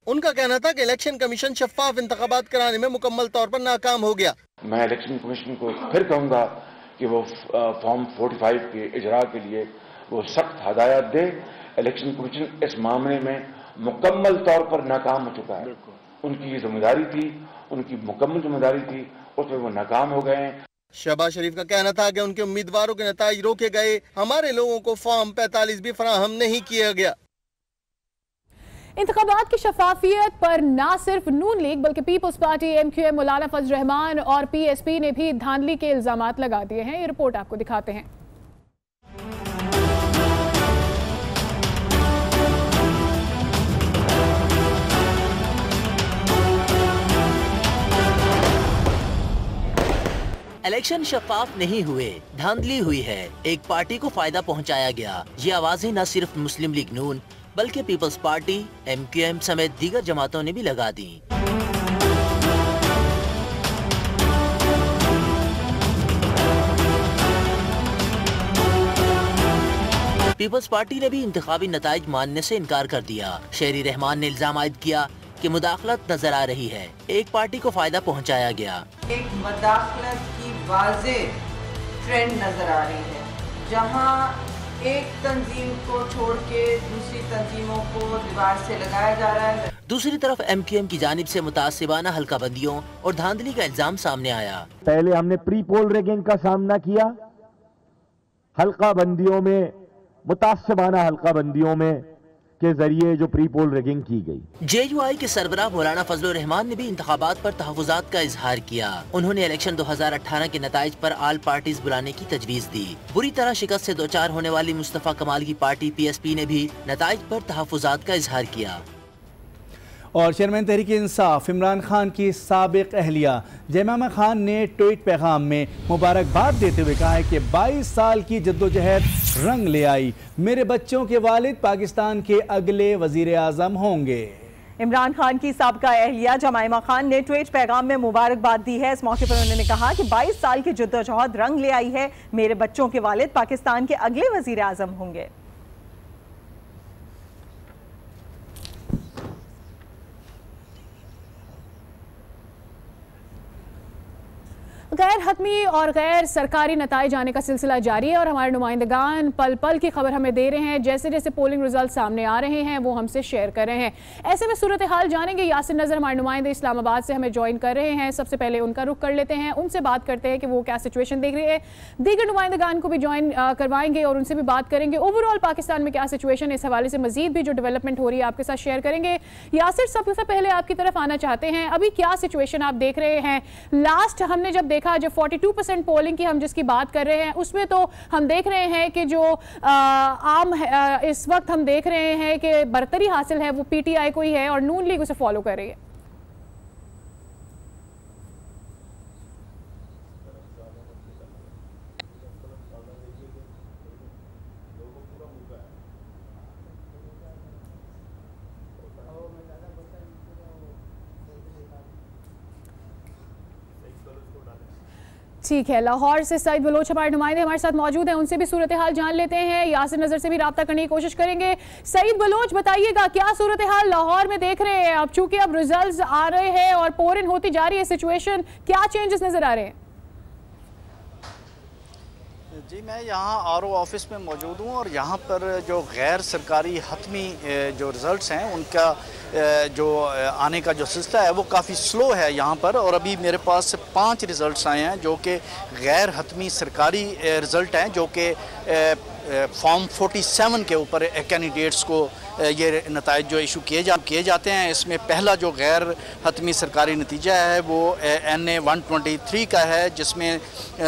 उनका कहना था कि इलेक्शन कमीशन शफाफ इंतखाबात कराने में मुकम्मल तौर पर नाकाम हो गया। मैं इलेक्शन कमीशन को फिर कहूंगा कि वो फॉर्म 45 के इजरा के लिए वो सख्त हदायत दे। इलेक्शन कमीशन इस मामले में मुकम्मल तौर पर नाकाम हो चुका है। उनकी ये जिम्मेदारी थी, उनकी मुकम्मल जिम्मेदारी थी, उसमें वो नाकाम हो गए हैं। शहबाज शरीफ का कहना था कि उनके उम्मीदवारों के नताइज रोके गए, हमारे लोगों को फॉर्म 45 भी फराहम नहीं किया गया। इंतखाबात की शफाफियत पर ना सिर्फ नून लीग बल्कि पीपल्स पार्टी, MQM, मौलाना फजल रहमान और PSP ने भी धांधली के इल्जामात लगा दिए हैं। ये रिपोर्ट आपको दिखाते हैं। इलेक्शन शफाफ नहीं हुए, धांधली हुई है, एक पार्टी को फायदा पहुंचाया गया। ये आवाजें न सिर्फ मुस्लिम लीग नून बल्कि पीपल्स पार्टी, MQM समेत दीगर जमातों ने भी लगा दी। पीपल्स पार्टी ने भी इंतखाबी नताइज मानने से इनकार कर दिया। शेरी रहमान ने इल्जाम आयद किया कि मुदाखलत नजर आ रही है, एक पार्टी को फायदा पहुंचाया गया। एक मुदाखलत की वाज़ेह ट्रेंड नजर आ रही है, जहां एक तंजीम को छोड़ के दूसरी तंजीमों को दीवार से लगाया जा रहा है। दूसरी तरफ MQM की जानिब से मुतासिबाना हल्का बंदियों और धांधली का इल्जाम सामने आया। पहले हमने प्री पोल रैगिंग का सामना किया, हल्का बंदियों में, मुतासिबाना हल्का बंदियों में के जरिए जो प्री पोल रैगिंग की गई। JUI के सरबराह मौलाना फजल रहमान ने भी इंतखाबात पर तहफ़्फ़ुज़ात का इजहार किया। उन्होंने इलेक्शन 2018 के नताइज पर आल पार्टीज बुलाने की तजवीज़ दी। बुरी तरह शिकस्त से दो चार होने वाली मुस्तफ़ा कमाल की पार्टी PSP ने भी नताइज पर तहफ़्फ़ुज़ात का इजहार किया। और चेयरमैन तहरीक इंसाफ इमरान खान की साबिक अहलिया जयमामा खान ने ट्वीट पैगाम में मुबारकबाद देते हुए कहा है कि 22 साल की जद्दोजहद रंग ले आई, मेरे बच्चों के वालिद पाकिस्तान के अगले वजीर आज़म होंगे। इमरान खान की साबिका अहलिया जयमामा खान ने ट्वीट पैगाम में मुबारकबाद दी है। इस मौके पर उन्होंने कहा कि 22 साल की जद्दोजहद रंग ले आई है, मेरे बच्चों के वालिद पाकिस्तान के अगले वजीर आज़म होंगे। गैर हतमी और गैर सरकारी नताइज आने का सिलसिला जारी है और हमारे नुमाइंदगान पल पल की खबर हमें दे रहे हैं। जैसे जैसे पोलिंग रिजल्ट सामने आ रहे हैं वो हमसे शेयर कर रहे हैं। ऐसे में सूरत हाल जानेंगे। यासिर नजर हमारे नुमाइंदे इस्लामाबाद से हमें ज्वाइन कर रहे हैं। सबसे पहले उनका रुख कर लेते हैं, उनसे बात करते हैं कि वो क्या सिचुएशन देख रही है। दीगर नुमाइंदगान को भी ज्वाइन करवाएंगे और उनसे भी बात करेंगे ओवरऑल पाकिस्तान में क्या सिचुएशन है। इस हवाले से मजीद भी जो डेवलपमेंट हो रही है आपके साथ शेयर करेंगे। यासिर, सबसे पहले आपकी तरफ आना चाहते हैं, अभी क्या सिचुएशन आप देख रहे हैं? लास्ट हमने जब देखा, जब 42% पोलिंग की हम जिसकी बात कर रहे हैं, उसमें तो हम देख रहे हैं कि जो आम इस वक्त हम देख रहे हैं कि बरतरी हासिल है वो PTI को ही है और नून लीग उसे फॉलो कर रही है। ठीक है, लाहौर से सईद बलोच हमारे नुमाइंदे हमारे साथ मौजूद हैं, उनसे भी सूरत हाल जान लेते हैं। यासिर नजर से भी राब्ता करने की कोशिश करेंगे। सईद बलोच, बताइएगा क्या सूरत हाल लाहौर में देख रहे हैं? अब चूंकि अब रिजल्ट्स आ रहे हैं और पोरिन होती जा रही है सिचुएशन, क्या चेंजेस नजर आ रहे हैं? जी, मैं यहाँ RO ऑफिस में मौजूद हूँ और यहाँ पर जो गैर सरकारी हतमी जो रिज़ल्ट्स हैं उनका जो आने का जो सिलसिला है वो काफ़ी स्लो है यहाँ पर। और अभी मेरे पास 5 रिज़ल्ट्स आए हैं जो कि गैर हतमी सरकारी रिज़ल्ट हैं, जो कि फॉर्म 47 के ऊपर कैंडिडेट्स को ये नताइज जो इशू किए जाते हैं। इसमें पहला जो गैर हतमी सरकारी नतीजा है वो NA 123 का है, जिसमें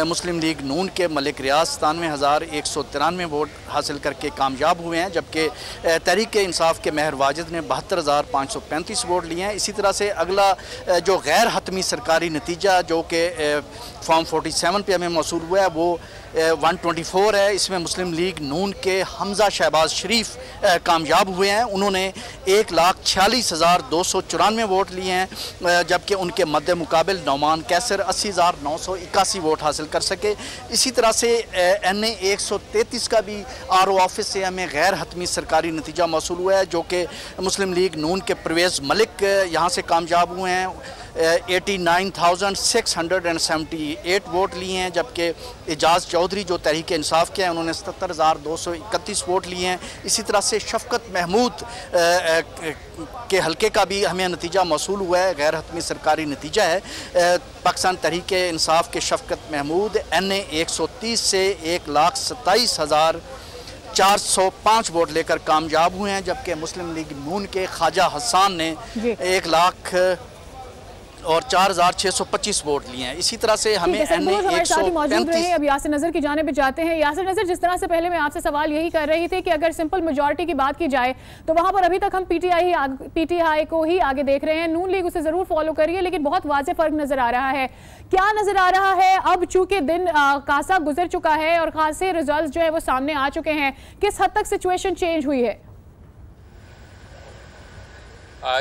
मुस्लिम लीग नून के मलिक रियाज 97,193 वोट हासिल करके कामयाब हुए हैं, जबकि तहरीक इंसाफ के महर वाजिद ने 72,535 वोट लिए हैं। इसी तरह से अगला जो गैर हतमी सरकारी नतीजा जो कि फॉर्म 47 पे हमें मौसूल हुआ है वो 124 है, इसमें मुस्लिम लीग नून के हमजा शहबाज शरीफ कामयाब हुए हैं। उन्होंने 1,46,294 वोट लिए हैं, जबकि उनके मद्दे मुकाबिल नौमान कैसर 80,981 वोट हासिल कर सके। इसी तरह से NA 133 का भी RO ऑफिस से हमें गैर हतमी सरकारी नतीजा मौसूल हुआ है, जो कि मुस्लिम लीग नून के परवेज़ मलिक यहाँ से कामयाब हुए हैं। 89,678 वोट लिए हैं, जबकि एजाज चौधरी जो तहरीक इंसाफ के हैं उन्होंने 77,231 वोट लिए हैं। इसी तरह से शफकत महमूद के हलके का भी हमें नतीजा मौसूल हुआ है, गैर हतमी सरकारी नतीजा है। पाकिस्तान तहरीक इंसाफ के शफकत महमूद NA 130 से 1,27,405 वोट लेकर कामयाब हुए हैं, जबकि मुस्लिम लीग नून के ख्वाजा हसन ने 1,04,625 वोट लिए हैं। इसी तरह से हमें हमारे साथ ही मौजूद रहे। अब यासिर नज़र की जाने पे जाते हैं। यासिर नज़र, जिस तरह से पहले मैं आपसे सवाल यही कर रही थी कि अगर सिंपल मेजॉरिटी की बात की जाए तो वहां पर अभी तक हम PTI को ही आगे देख रहे हैं। नून लीग उसे जरूर फॉलो करिए, लेकिन बहुत वाज़े फर्क नजर आ रहा है। क्या नजर आ रहा है अब, चूंकि दिन कासा गुजर चुका है और खासे रिजल्ट जो है वो सामने आ चुके हैं, किस हद तक सिचुएशन चेंज हुई है?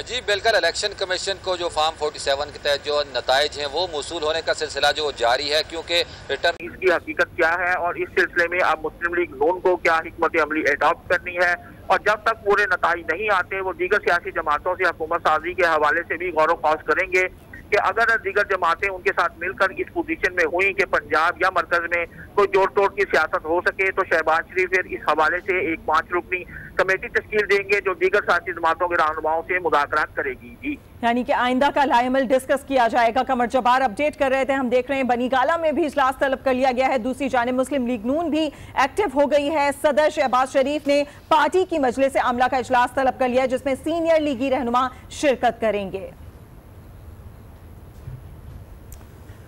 जी बिल्कुल, इलेक्शन कमीशन को जो फॉर्म 47 के तहत जो नताइज हैं वो मौसूल होने का सिलसिला जो जारी है, क्योंकि रिटर्न इसकी हकीकत क्या है और इस सिलसिले में अब मुस्लिम लीग नून को क्या हिकमत अमली एडॉप्ट करनी है, और जब तक पूरे नताइज नहीं आते वो दीगर सियासी जमातों से हुकूमत साजी के हवाले से भी गौर व खौज करेंगे कि अगर दीगर जमातें उनके साथ मिलकर इस पोजीशन में हुई कि पंजाब या मरकज में कोई जोड़ तोड़ की सियासत हो सके, तो शहबाज शरीफ फिर इस हवाले से एक 5 रुकनी कमेटी तश्कील देंगे जो दीगर सियासी जमातों के रहनुमाओं से मुज़ाकरात करेगी। जी, यानी कि आइंदा का लाइमल डिस्कस किया जाएगा। कमर जब्बार अपडेट कर रहे थे। हम देख रहे हैं बनीगाला में भी इजलास तलब कर लिया गया है। दूसरी जानिब मुस्लिम लीग नून भी एक्टिव हो गई है। सदर शहबाज शरीफ ने पार्टी की मजलिस आमला का इजलास तलब कर लिया है, जिसमें सीनियर लीगी रहनुमा शिरकत करेंगे।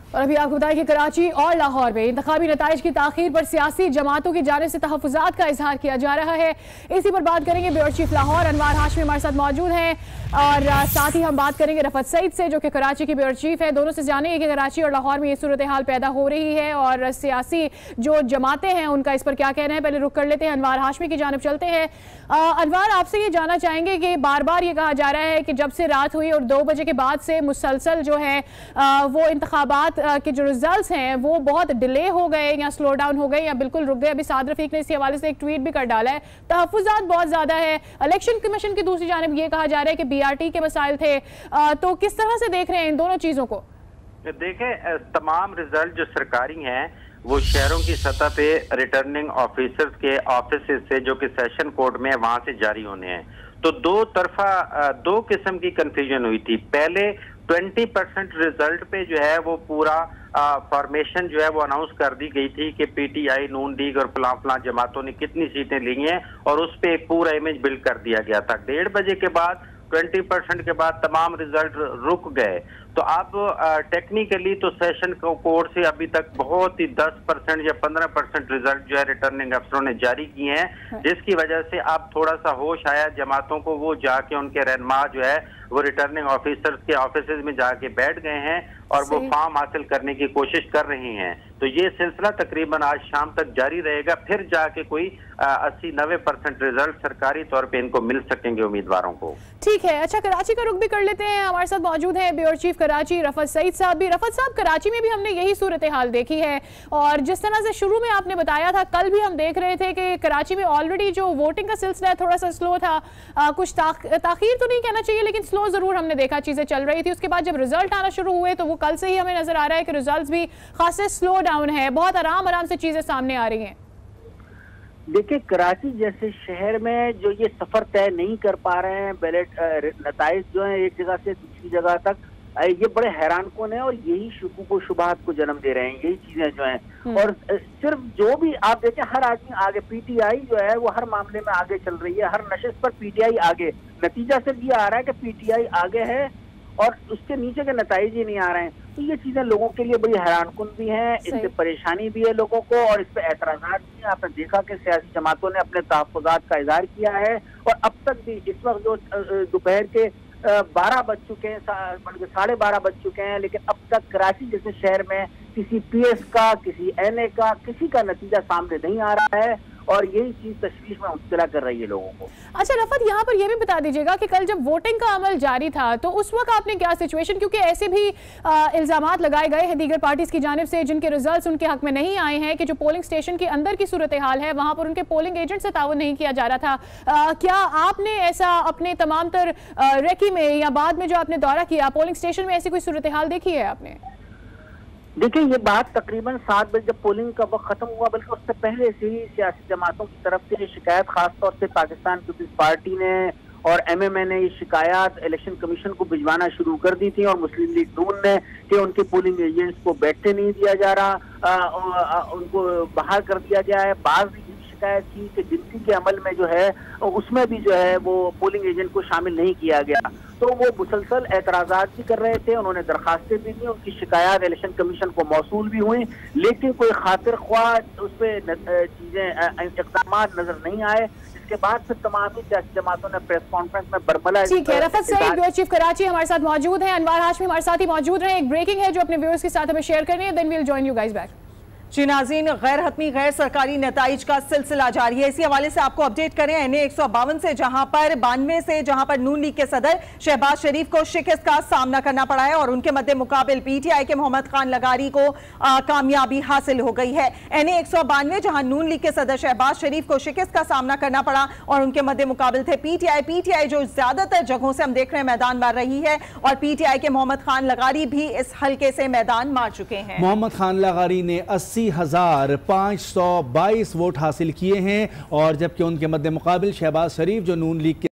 और अभी आपको बताएं कि कराची और लाहौर में इंतखाबी नताइज की ताखीर पर सियासी जमातों की जानिब से तहफ़्फ़ुज़ात का इजहार किया जा रहा है। इसी पर बात करेंगे। ब्यूरो चीफ लाहौर अनवार हाशमी हमारे साथ मौजूद हैं, और साथ ही हम बात करेंगे रफत सईद से, जो कि कराची की ब्यूरो चीफ है। दोनों से जानेंगे कि कराची और लाहौर में ये सूरत हाल पैदा हो रही है और सियासी जो जमातें हैं उनका इस पर क्या कहना है। पहले रुक कर लेते हैं, अनवार हाशमी की जानिब चलते हैं। अनवार, आपसे ये जानना चाहेंगे कि बार बार ये कहा जा रहा है कि जब से रात हुई और 2 बजे के बाद से मुसलसल जो है वो इंतखाबात के जो रिजल्ट्स हैं वो बहुत डिले हो गए या स्लो डाउन हो गए या बिल्कुल रुक गए। अभी साद रफीक ने इसी हवाले से एक ट्वीट भी कर डाला है। तहफ़्फ़ुज़ात बहुत ज़्यादा है। इलेक्शन कमीशन की दूसरी जानिब ये कहा जा रहा है कि BRT के मसाइल थे, तो किस तरह से देख रहे हैं इन दोनों चीज़ों को? देखें, तमाम रिजल्ट जो सरकारी हैं वो शहरों की सतह पे रिटर्निंग ऑफिसर्स के ऑफिस से, जो कि सेशन कोर्ट में है, वहां से जारी होने हैं। तो दो किस्म की कंफ्यूजन हुई थी। पहले 20% रिजल्ट पे जो है वो पूरा फॉर्मेशन जो है वो अनाउंस कर दी गई थी कि PTI, नून लीग और फलां जमातों ने कितनी सीटें ली हैं, और उस पे एक पूरा इमेज बिल्ड कर दिया गया था। 1:30 बजे के बाद 20% के बाद तमाम रिजल्ट रुक गए। तो अब टेक्निकली तो सेशन कोर्ट से अभी तक बहुत ही 10% या 15% रिजल्ट जो है रिटर्निंग अफसरों ने जारी किए हैं, जिसकी वजह से अब थोड़ा सा होश आया जमातों को। वो जाके उनके रहनुमा जो है वो रिटर्निंग ऑफिसर्स के ऑफिस में जाके बैठ गए हैं और वो फॉर्म हासिल करने की कोशिश कर रहे हैं। तो ये सिलसिला तकरीबन आज शाम तक जारी रहेगा, फिर जाके कोई 80-90% रिजल्ट सरकारी तौर पे इनको मिल सकेंगे उम्मीदवारों को। ठीक है, अच्छा, कराची का रुख भी कर लेते हैं। हमारे साथ मौजूद है ब्यूरो चीफ कराची रफत सईद साहब भी। रफत साहब, कराची में भी हमने यही सूरत हाल देखी है, और जिस तरह से शुरू में आपने बताया था, कल भी हम देख रहे थे कि कराची में ऑलरेडी जो वोटिंग का सिलसिला है थोड़ा सा स्लो था। कुछ ताखीर तो नहीं कहना चाहिए, लेकिन स्लो जरूर हमने देखा, चीजें चल रही थी। उसके बाद जब रिजल्ट आना शुरू हुए तो वो कल से ही हमें नजर आ रहा है कि रिजल्ट भी खासे स्लो डाउन है, बहुत आराम से चीजें सामने आ रही हैं। देखिए, कराची जैसे शहर में जो ये सफर तय नहीं कर पा रहे हैं, बैलेट नताइज जो है एक जगह से दूसरी जगह तक, ये बड़े हैरान कौन है और यही शुकूक व शुबहात को जन्म दे रहे हैं, यही चीजें जो हैं। और सिर्फ जो भी आप देखें, हर आदमी आगे, PTI जो है वो हर मामले में आगे चल रही है, हर नशिस्त पर PTI आगे। नतीजा सिर्फ ये आ रहा है कि PTI आगे है और उसके नीचे के नताइज ही नहीं आ रहे हैं। तो ये चीजें लोगों के लिए बड़ी हैरानकुन भी हैं, इससे परेशानी भी है लोगों को, और इस पे एतराज़ात भी हैं। आपने देखा कि सियासी जमातों ने अपने तहफ़्फ़ुज़ात का इज़हार किया है, और अब तक भी इस वक्त जो दोपहर के 12 बज चुके हैं, बल्कि 12:30 बज चुके हैं, लेकिन अब तक कराची जैसे शहर में किसी पीएस का, किसी एनए का, किसी का नतीजा सामने नहीं आ रहा है और यही चीज तशवीश में मुब्तला कर रही है लोगों को। अच्छा रफत, यहाँ पर यह भी बता दीजिएगा कि कल जब वोटिंग का अमल जारी था तो उस वक्त आपने क्या सिचुएशन, क्योंकि ऐसे भी इल्जामात लगाए गए हैं दीगर पार्टीज की जानिब से जिनके रिजल्ट्स उनके हक में नहीं आए हैं कि जो पोलिंग स्टेशन के अंदर की सूरत हाल है वहां पर उनके पोलिंग एजेंट से ताउन नहीं किया जा रहा था। क्या आपने ऐसा अपने तमाम तर रेकी में या बाद में जो आपने दौरा किया पोलिंग स्टेशन में ऐसी कोई सूरत हाल देखी है आपने? देखिए, ये बात तकरीबन 7 बजे जब पोलिंग का वक्त खत्म हुआ, बल्कि उससे पहले से ही सियासी जमातों की तरफ से ये शिकायत खासतौर से पाकिस्तान पीपल्स पार्टी ने और एमएमए ने ये शिकायत इलेक्शन कमीशन को भिजवाना शुरू कर दी थी और मुस्लिम लीग नून ने कि उनके पोलिंग एजेंट्स को बैठने नहीं दिया जा रहा, उनको बाहर कर दिया गया है। बाज ने शिकायत की कि गिनती के अमल में जो है उसमें भी जो है वो पोलिंग एजेंट को शामिल नहीं किया गया। तो वो मुसलसल एतराजात भी कर रहे थे, उन्होंने दरखास्तें भी दी, उनकी शिकायत इलेक्शन कमीशन को मौसूल भी हुई, लेकिन कोई खातिर ख्वाह उस पर चीजें इक़दाम नजर नहीं आए। इसके बाद फिर तमाम सियासी जमातों ने प्रेस कॉन्फ्रेंस में बरमला। ठीक है, रफत सईद, ब्यूरो चीफ कराची हमारे साथ मौजूद हैं, अनवार हाशमी हमारे साथ ही मौजूद रहे। एक ब्रेकिंग है जो अपने व्यूअर्स के साथ हमें शेयर करनी है, then we will join you guys back. जी नाज़रीन, गैर हतमी गैर सरकारी नताइज का सिलसिला जारी है। इसी हवाले से आपको अपडेट करें NA 152 से, जहां पर 92 से जहां पर नून लीग के सदर शहबाज शरीफ को शिकस्त का सामना करना पड़ा है और उनके मद्दे मुकाबिल PTI के मोहम्मद खान लगारी को कामयाबी हासिल हो गई है। NA 192 जहां नून लीग के सदर शहबाज शरीफ को शिकस्त का सामना करना पड़ा और उनके मद्दे मुकाबिल थे PTI जो ज्यादातर जगहों से हम देख रहे हैं मैदान मार रही है और PTI के मोहम्मद खान लगारी भी इस हल्के से मैदान मार चुके हैं। मोहम्मद खान लगारी ने 80,522 वोट हासिल किए हैं और जबकि उनके मद्दे मुकाबिल शहबाज शरीफ जो नून लीग के